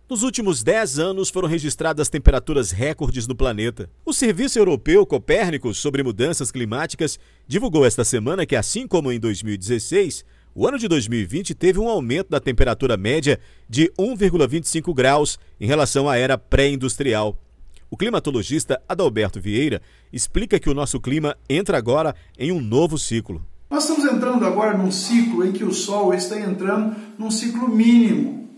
Nos últimos 10 anos foram registradas temperaturas recordes no planeta. O Serviço Europeu Copérnicos sobre Mudanças Climáticas divulgou esta semana que, assim como em 2016, o ano de 2020 teve um aumento da temperatura média de 1,25 graus em relação à era pré-industrial. O climatologista Adalberto Vieira explica que o nosso clima entra agora em um novo ciclo. Nós estamos entrando agora num ciclo em que o Sol está entrando num ciclo mínimo.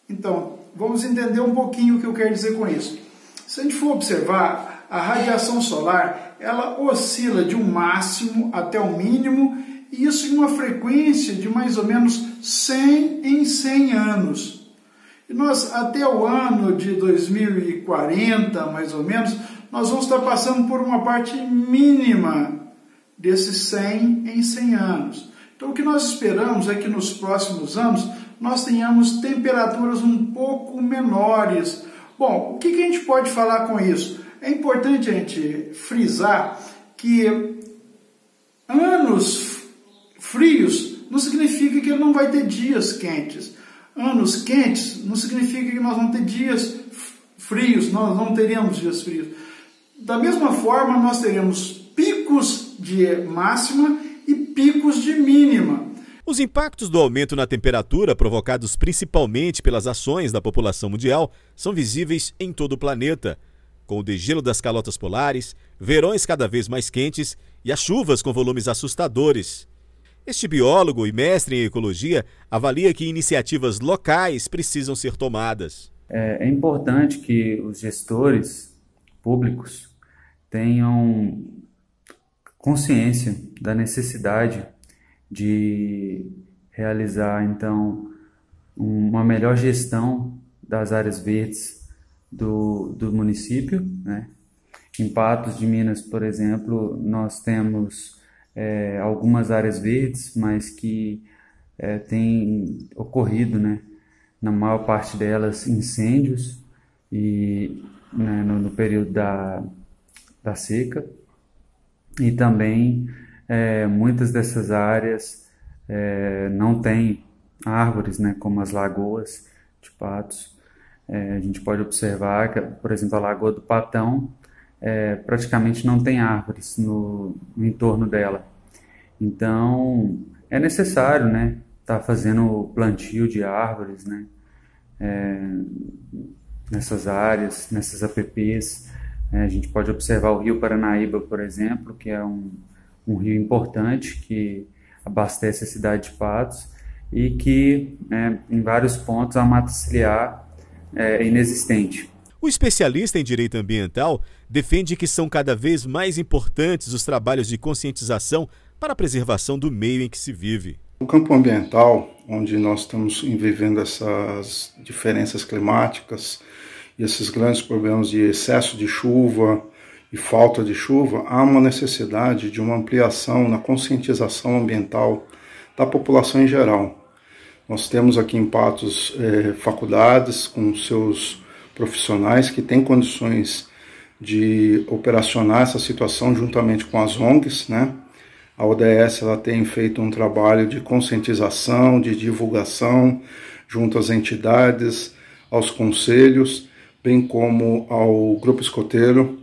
Então, vamos entender um pouquinho o que eu quero dizer com isso. Se a gente for observar, a radiação solar, ela oscila de um máximo até o mínimo, e isso em uma frequência de mais ou menos 100 em 100 anos. E nós, até o ano de 2040, mais ou menos, nós vamos estar passando por uma parte mínima desses 100 em 100 anos. Então, o que nós esperamos é que nos próximos anos nós tenhamos temperaturas um pouco menores. Bom, o que a gente pode falar com isso? É importante a gente frisar que anos frios não significa que não vai ter dias quentes. Anos quentes não significa que nós vamos ter dias frios, nós não teremos dias frios. Da mesma forma, nós teremos picos de máxima e picos de mínima. Os impactos do aumento na temperatura, provocados principalmente pelas ações da população mundial, são visíveis em todo o planeta, com o degelo das calotas polares, verões cada vez mais quentes e as chuvas com volumes assustadores. Este biólogo e mestre em ecologia avalia que iniciativas locais precisam ser tomadas. É importante que os gestores públicos tenham consciência da necessidade de realizar, então, uma melhor gestão das áreas verdes do município, né? Em Patos de Minas, por exemplo, nós temos algumas áreas verdes, mas que tem ocorrido, né, na maior parte delas, incêndios e, né, no período da seca. E também muitas dessas áreas não têm árvores, né, como as lagoas de Patos. A gente pode observar que, por exemplo, a Lagoa do Patão praticamente não tem árvores no entorno dela. Então, é necessário, né, estar fazendo plantio de árvores, né, nessas áreas, nessas APPs. A gente pode observar o Rio Paranaíba, por exemplo, que é um rio importante que abastece a cidade de Patos e que, em vários pontos, a mata ciliar é inexistente. O especialista em direito ambiental defende que são cada vez mais importantes os trabalhos de conscientização para a preservação do meio em que se vive. No campo ambiental, onde nós estamos vivendo essas diferenças climáticas e esses grandes problemas de excesso de chuva e falta de chuva, há uma necessidade de uma ampliação na conscientização ambiental da população em geral. Nós temos aqui em Patos faculdades com seus profissionais que têm condições de operacionar essa situação juntamente com as ONGs, né? A ODS ela tem feito um trabalho de conscientização, de divulgação junto às entidades, aos conselhos, bem como ao grupo escoteiro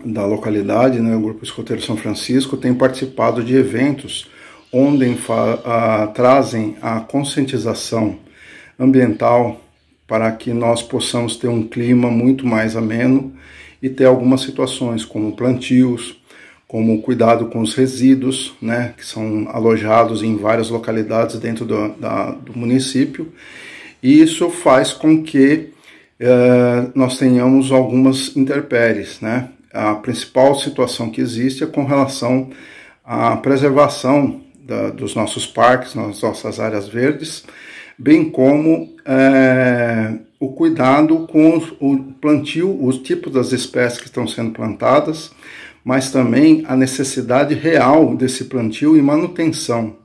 da localidade, né? O Grupo Escoteiro São Francisco tem participado de eventos onde trazem a conscientização ambiental para que nós possamos ter um clima muito mais ameno e ter algumas situações como plantios, como cuidado com os resíduos, né, que são alojados em várias localidades dentro do município. E isso faz com que nós tenhamos algumas intempéries, né? A principal situação que existe é com relação à preservação dos nossos parques, das nossas áreas verdes, bem como o cuidado com o plantio, os tipos das espécies que estão sendo plantadas, mas também a necessidade real desse plantio e manutenção.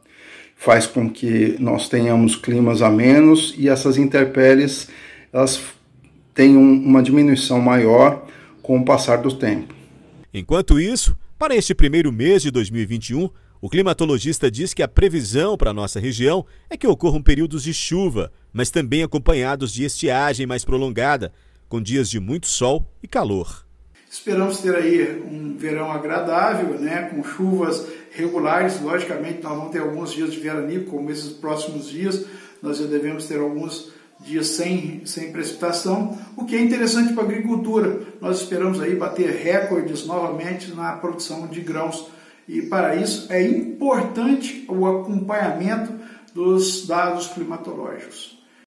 Faz com que nós tenhamos climas amenos e essas intempéries elas tenham uma diminuição maior com o passar do tempo. Enquanto isso, para este primeiro mês de 2021, O climatologista diz que a previsão para a nossa região é que ocorram períodos de chuva, mas também acompanhados de estiagem mais prolongada, com dias de muito sol e calor. Esperamos ter aí um verão agradável, né, com chuvas regulares. Logicamente, nós vamos ter alguns dias de veranico, como esses próximos dias. Nós já devemos ter alguns dias sem precipitação, o que é interessante para a agricultura. Nós esperamos aí bater recordes novamente na produção de grãos. E para isso é importante o acompanhamento dos dados climatológicos.